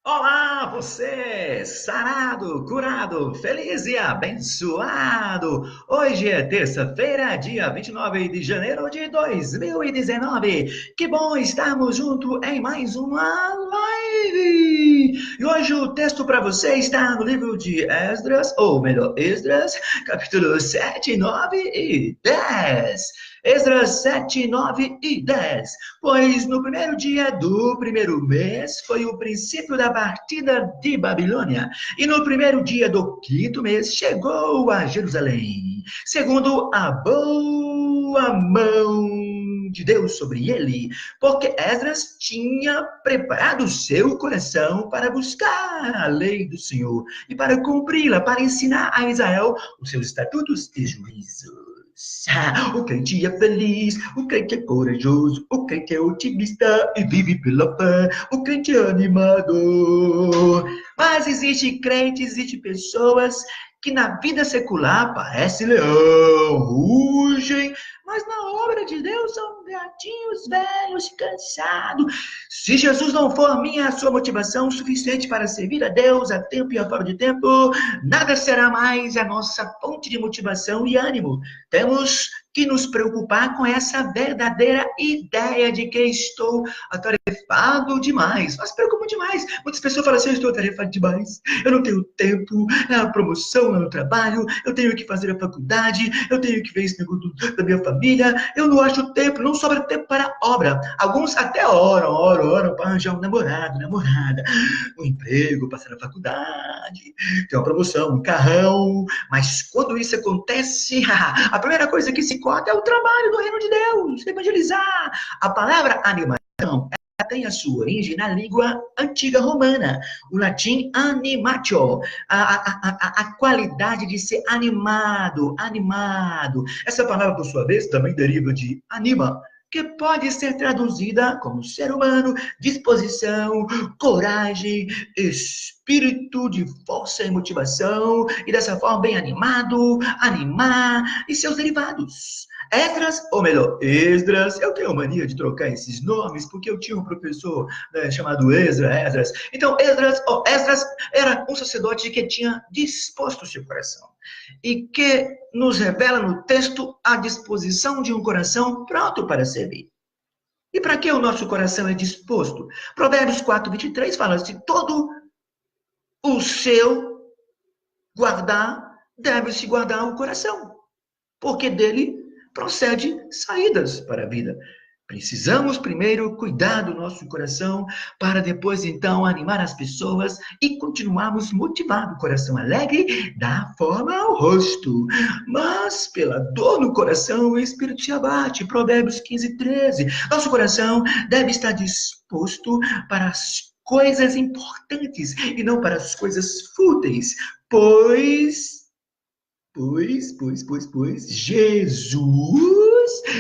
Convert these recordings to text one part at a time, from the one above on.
Olá, você, sarado, curado, feliz e abençoado. Hoje é terça-feira, dia 29 de janeiro de 2019. Que bom estarmos juntos em mais uma live. E hoje o texto para você está no livro de Esdras, ou melhor, Esdras, capítulo 7, 9 e 10. Esdras 7, 9 e 10. Pois no primeiro dia do primeiro mês foi o princípio da partida de Babilônia, e no primeiro dia do quinto mês chegou a Jerusalém, segundo a boa mão de Deus sobre ele, porque Esdras tinha preparado seu coração para buscar a lei do Senhor e para cumpri-la, para ensinar a Israel os seus estatutos e juízos. O crente é feliz, o crente é corajoso, o crente é otimista e vive pela fé, o crente é animado. Mas existe crentes, existe pessoas que na vida secular parecem leão, rugem, mas na obra de Deus são gatinhos velhos, cansados. Se Jesus não for a sua motivação suficiente para servir a Deus a tempo e a fora de tempo, nada será mais a nossa fonte de motivação e ânimo. Temos que nos preocupar com essa verdadeira ideia de que estou atarefado demais. Mas preocupo demais. Muitas pessoas falam assim, eu estou atarefado demais. Eu não tenho tempo, é a promoção no trabalho, eu tenho que fazer a faculdade, eu tenho que ver esse negócio da minha família, eu não acho tempo, não sobra tempo para a obra. Alguns até oram para arranjar um namorado, namorada, um emprego, passar na faculdade, ter uma promoção, um carrão. Mas quando isso acontece, a primeira coisa que se corta é o trabalho do reino de Deus, evangelizar. A palavra animação tem a sua origem na língua antiga romana, o latim animatio, a qualidade de ser animado, animado. Essa palavra, por sua vez, também deriva de anima, que pode ser traduzida como ser humano, disposição, coragem, espírito de força e motivação, e dessa forma bem animado, animar, e seus derivados. Esdras, ou melhor, Esdras, eu tenho mania de trocar esses nomes, porque eu tinha um professor, né, chamado Esdras. Então, Esdras era um sacerdote que tinha disposto o seu coração, e que nos revela no texto a disposição de um coração pronto para servir. E para que o nosso coração é disposto? Provérbios 4:23 fala assim: todo o seu guardar, deve-se guardar o coração, porque dele procede saídas para a vida. Precisamos primeiro cuidar do nosso coração para depois então animar as pessoas e continuarmos motivados. O coração alegre dá forma ao rosto, mas pela dor no coração o espírito se abate. Provérbios 15:13. Nosso coração deve estar disposto para as coisas importantes e não para as coisas fúteis, pois,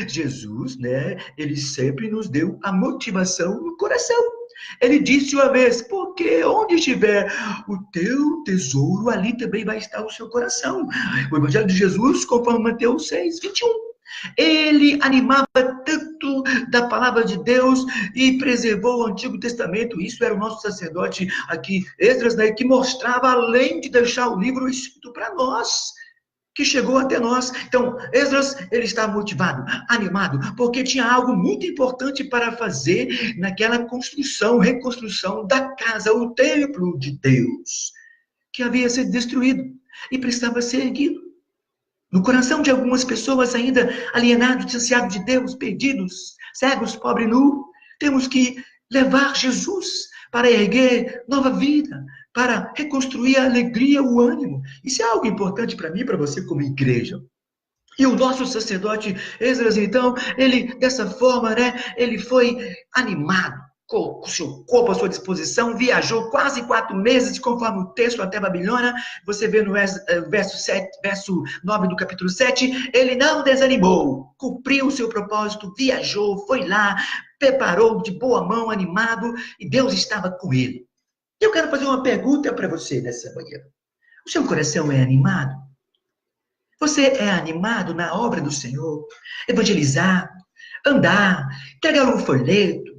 Jesus, né, ele sempre nos deu a motivação no coração. Ele disse uma vez, porque onde estiver o teu tesouro, ali também vai estar o seu coração. O Evangelho de Jesus, conforme Mateus 6:21. Ele animava tanto da palavra de Deus e preservou o Antigo Testamento. Isso era o nosso sacerdote aqui, Esdras, né, que mostrava, além de deixar o livro escrito para nós, que chegou até nós. Então, Esdras, ele está motivado, animado, porque tinha algo muito importante para fazer naquela construção, reconstrução da casa, o templo de Deus, que havia sido destruído e precisava ser erguido. No coração de algumas pessoas ainda alienados, distanciados de Deus, perdidos, cegos, pobre nu, temos que levar Jesus para erguer nova vida, para reconstruir a alegria, o ânimo. Isso é algo importante para mim e para você como igreja. E o nosso sacerdote Esdras, então, ele, dessa forma, né, ele foi animado, com o seu corpo à sua disposição, viajou quase 4 meses, conforme o texto, até Babilônia. Você vê no verso 9 do capítulo 7, ele não desanimou, cumpriu o seu propósito, viajou, foi lá, preparou de boa mão, animado, e Deus estava com ele. Eu quero fazer uma pergunta para você nessa manhã. O seu coração é animado? Você é animado na obra do Senhor? Evangelizar, andar, entregar um folheto,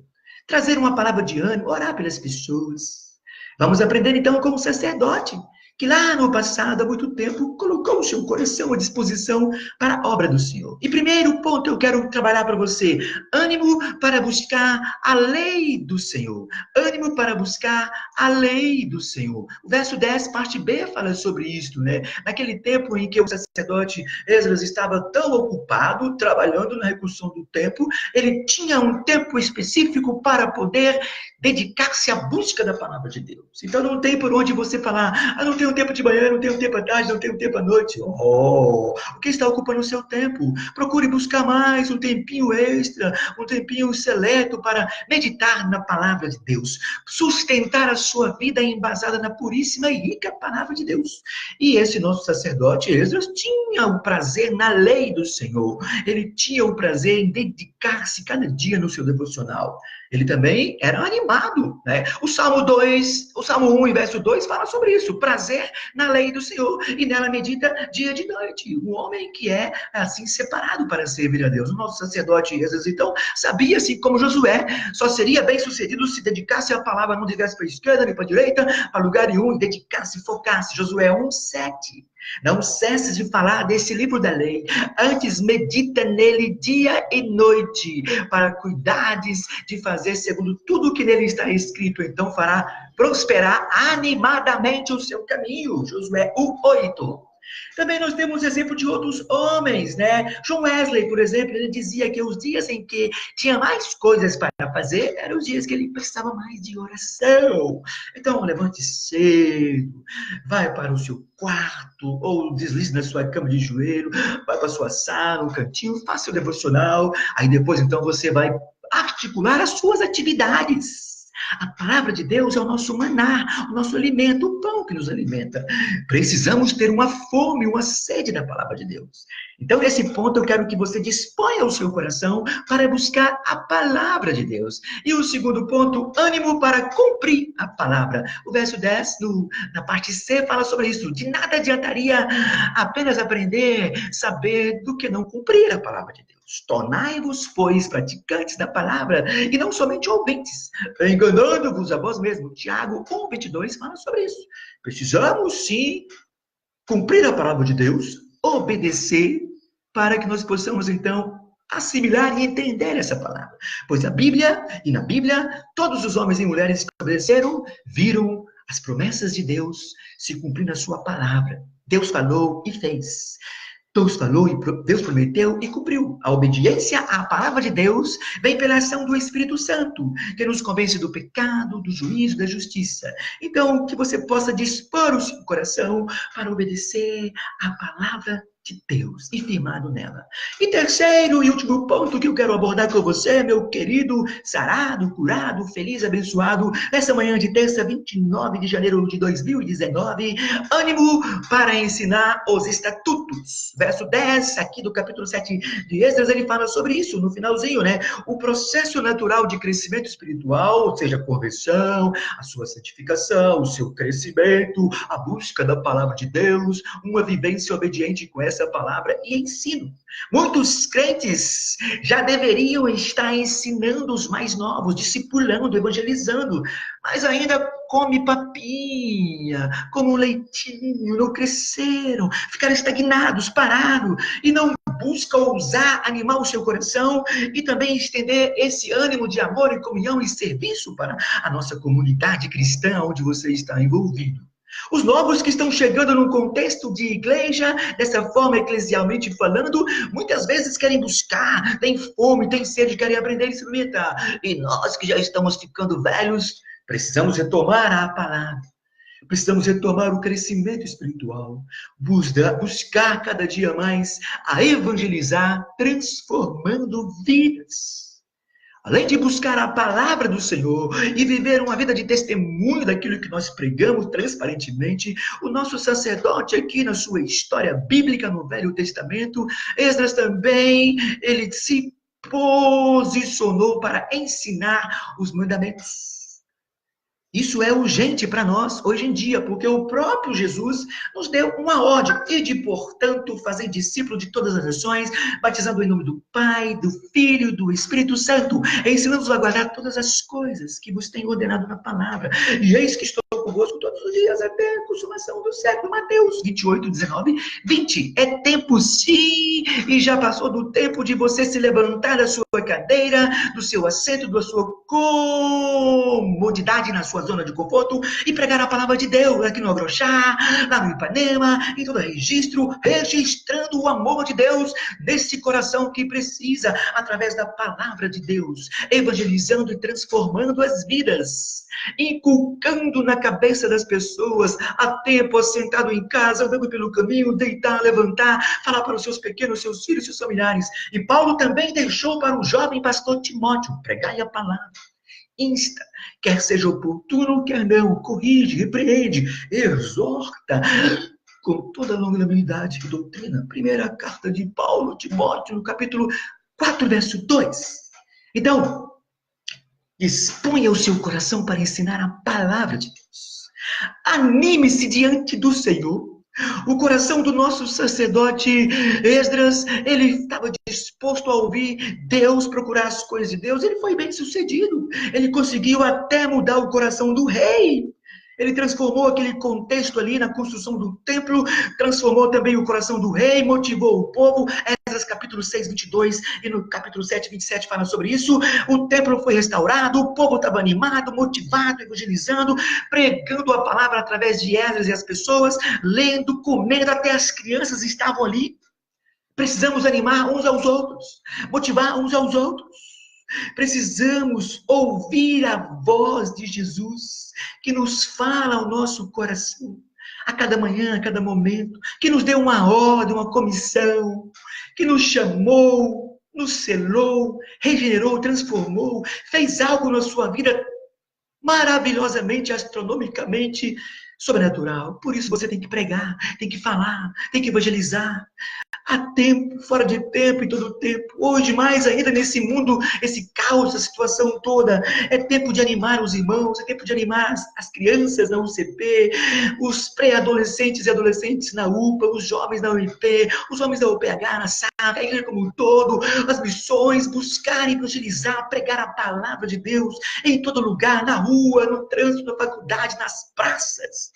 trazer uma palavra de ânimo, orar pelas pessoas. Vamos aprender então com o sacerdote, que lá no passado, há muito tempo, colocou o seu coração à disposição para a obra do Senhor. E primeiro ponto eu quero trabalhar para você: ânimo para buscar a lei do Senhor. Ânimo para buscar a lei do Senhor. O verso 10, parte B, fala sobre isso, né? Naquele tempo em que o sacerdote Esdras estava tão ocupado, trabalhando na reconstrução do templo, ele tinha um tempo específico para poder dedicar-se à busca da palavra de Deus. Então não tem por onde você falar, não tenho tempo de manhã, não tenho tempo à tarde, não tenho tempo à noite. Oh, o que está ocupando o seu tempo? Procure buscar mais um tempinho extra, um tempinho seleto para meditar na palavra de Deus, sustentar a sua vida embasada na puríssima e rica palavra de Deus. E esse nosso sacerdote Esdras tinha o prazer na lei do Senhor. Ele tinha o prazer em dedicar-se cada dia no seu devocional. Ele também era animado, né? O Salmo 1 e verso 2 fala sobre isso, prazer na lei do Senhor, e nela medita dia e noite. Um homem que é, assim, separado para servir a Deus. O nosso sacerdote Esdras, então, sabia, assim como Josué, só seria bem sucedido se dedicasse à palavra, não desviasse para a esquerda nem para a direita, para lugar nenhum, dedicasse, focasse. Josué 1:7. Não cesses de falar desse livro da lei, antes medita nele dia e noite, para cuidares de fazer segundo tudo o que nele está escrito, então fará prosperar animadamente o seu caminho. Josué 1:8. Também nós temos exemplo de outros homens, né? John Wesley, por exemplo, ele dizia que os dias em que tinha mais coisas para fazer eram os dias que ele precisava mais de oração. Então, levante cedo, vai para o seu quarto, ou deslize na sua cama de joelho, vai para a sua sala, no cantinho, faça o devocional, aí depois, então, você vai articular as suas atividades. A palavra de Deus é o nosso maná, o nosso alimento, o pão que nos alimenta. Precisamos ter uma fome, uma sede da palavra de Deus. Então, nesse ponto, eu quero que você disponha o seu coração para buscar a palavra de Deus. E o segundo ponto, ânimo para cumprir a palavra. O verso 10, na parte C, fala sobre isso. De nada adiantaria apenas aprender, saber, do que não cumprir a palavra de Deus. Tornai-vos, pois, praticantes da palavra, e não somente ouvintes, enganando-vos a vós mesmos. Tiago 1:22 fala sobre isso. Precisamos, sim, cumprir a palavra de Deus, obedecer, para que nós possamos, então, assimilar e entender essa palavra. Pois na Bíblia, todos os homens e mulheres que obedeceram, viram as promessas de Deus se cumprir na sua palavra. Deus falou e fez. Deus falou e Deus prometeu e cumpriu. A obediência à palavra de Deus vem pela ação do Espírito Santo, que nos convence do pecado, do juízo, da justiça. Então, que você possa dispor o seu coração para obedecer à palavra de Deus e firmado nela. E terceiro e último ponto que eu quero abordar com você, meu querido, sarado, curado, feliz, abençoado, nessa manhã de terça, 29 de janeiro de 2019, ânimo para ensinar os estatutos. Verso 10, aqui do capítulo 7 de Esdras, ele fala sobre isso, no finalzinho, né? O processo natural de crescimento espiritual, ou seja, a conversão, a sua santificação, o seu crescimento, a busca da palavra de Deus, uma vivência obediente com essa palavra e ensino. Muitos crentes já deveriam estar ensinando os mais novos, discipulando, evangelizando, mas ainda come papinha, como leitinho, não cresceram, ficaram estagnados, pararam, e não busca ousar animar o seu coração e também estender esse ânimo de amor e comunhão e serviço para a nossa comunidade cristã onde você está envolvido. Os novos que estão chegando num contexto de igreja, dessa forma eclesialmente falando, muitas vezes querem buscar, têm fome, têm sede, querem aprender e experimentar. E nós que já estamos ficando velhos, precisamos retomar a palavra. Precisamos retomar o crescimento espiritual, buscar cada dia mais a evangelizar, transformando vidas. Além de buscar a palavra do Senhor e viver uma vida de testemunho daquilo que nós pregamos transparentemente, o nosso sacerdote aqui na sua história bíblica no Velho Testamento, Esdras também, ele se posicionou para ensinar os mandamentos. Isso é urgente para nós hoje em dia, porque o próprio Jesus nos deu uma ordem. Ide, portanto, fazer discípulo de todas as nações, batizando em nome do Pai, do Filho e do Espírito Santo, ensinando-os a guardar todas as coisas que vos tenho ordenado na palavra. E eis que estou convosco todos os dias até a consumação do século. Mateus 28, 19, 20. É tempo sim, e já passou do tempo de você se levantar da sua cadeira, do seu assento, da sua comodidade na sua zona de conforto e pregar a palavra de Deus aqui no Agrochá, lá no Ipanema, em todo registro, registrando o amor de Deus nesse coração que precisa, através da palavra de Deus, evangelizando e transformando as vidas, inculcando na cabeça das pessoas, a tempo assentado em casa, andando pelo caminho, deitar, levantar, falar para os seus pequenos, seus filhos, seus familiares. E Paulo também deixou para o jovem pastor Timóteo: pregai a palavra, insta, quer seja oportuno, quer não, corrige, repreende, exorta, com toda a longanimidade e doutrina. Primeira carta de Paulo, Timóteo, no capítulo 4, verso 2. Então, exponha o seu coração para ensinar a palavra de Deus. Anime-se diante do Senhor. O coração do nosso sacerdote Esdras, ele estava disposto a ouvir Deus, procurar as coisas de Deus. Ele foi bem sucedido. Ele conseguiu até mudar o coração do rei. Ele transformou aquele contexto ali na construção do templo, transformou também o coração do rei, motivou o povo. Esdras capítulo 6, 22 e no capítulo 7, 27 fala sobre isso. O templo foi restaurado, o povo estava animado, motivado, evangelizando, pregando a palavra através de Esdras e as pessoas, lendo, comendo, até as crianças estavam ali. Precisamos animar uns aos outros, motivar uns aos outros. Precisamos ouvir a voz de Jesus, que nos fala ao nosso coração, a cada manhã, a cada momento, que nos deu uma ordem, uma comissão, que nos chamou, nos selou, regenerou, transformou, fez algo na sua vida maravilhosamente, astronomicamente sobrenatural. Por isso você tem que pregar, tem que falar, tem que evangelizar. Há tempo, fora de tempo, em todo tempo. Hoje, mais ainda nesse mundo, esse caos, essa situação toda, é tempo de animar os irmãos, é tempo de animar as crianças na UCP, os pré-adolescentes e adolescentes na UPA, os jovens na UIP, os homens da UPH, na SAF, a igreja como um todo, as missões, buscar, evangelizar, pregar a palavra de Deus em todo lugar, na rua, no trânsito, na faculdade, nas praças.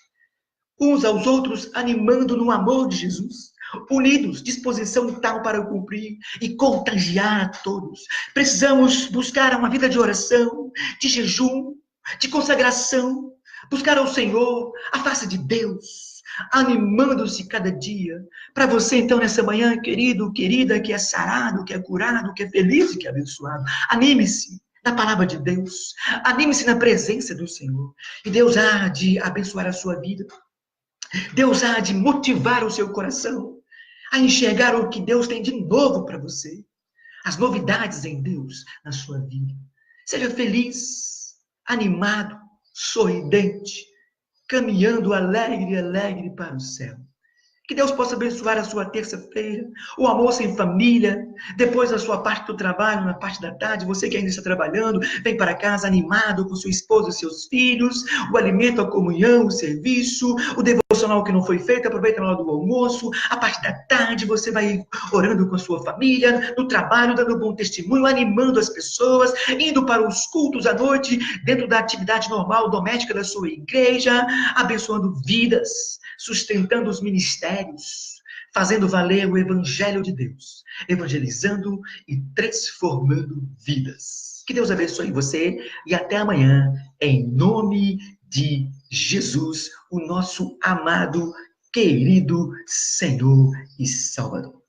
Uns aos outros, animando no amor de Jesus. Unidos, disposição tal para cumprir e contagiar a todos. Precisamos buscar uma vida de oração, de jejum, de consagração, buscar ao Senhor, a face de Deus, animando-se cada dia. Para você, então, nessa manhã, querido, querida, que é sarado, que é curado, que é feliz e que é abençoado, anime-se na palavra de Deus, anime-se na presença do Senhor, e Deus há de abençoar a sua vida. Deus há de motivar o seu coração a enxergar o que Deus tem de novo para você. As novidades em Deus na sua vida. Seja feliz, animado, sorridente, caminhando alegre, alegre para o céu. Que Deus possa abençoar a sua terça-feira, o almoço em família, depois a sua parte do trabalho, na parte da tarde, você que ainda está trabalhando, vem para casa animado com sua esposa e seus filhos, o alimento, a comunhão, o serviço, o devocional que não foi feito, aproveita na hora do almoço, a parte da tarde você vai orando com a sua família, no trabalho, dando bom testemunho, animando as pessoas, indo para os cultos à noite, dentro da atividade normal, doméstica da sua igreja, abençoando vidas, sustentando os ministérios, fazendo valer o Evangelho de Deus, evangelizando e transformando vidas. Que Deus abençoe você e até amanhã, em nome de Jesus, o nosso amado, querido Senhor e Salvador.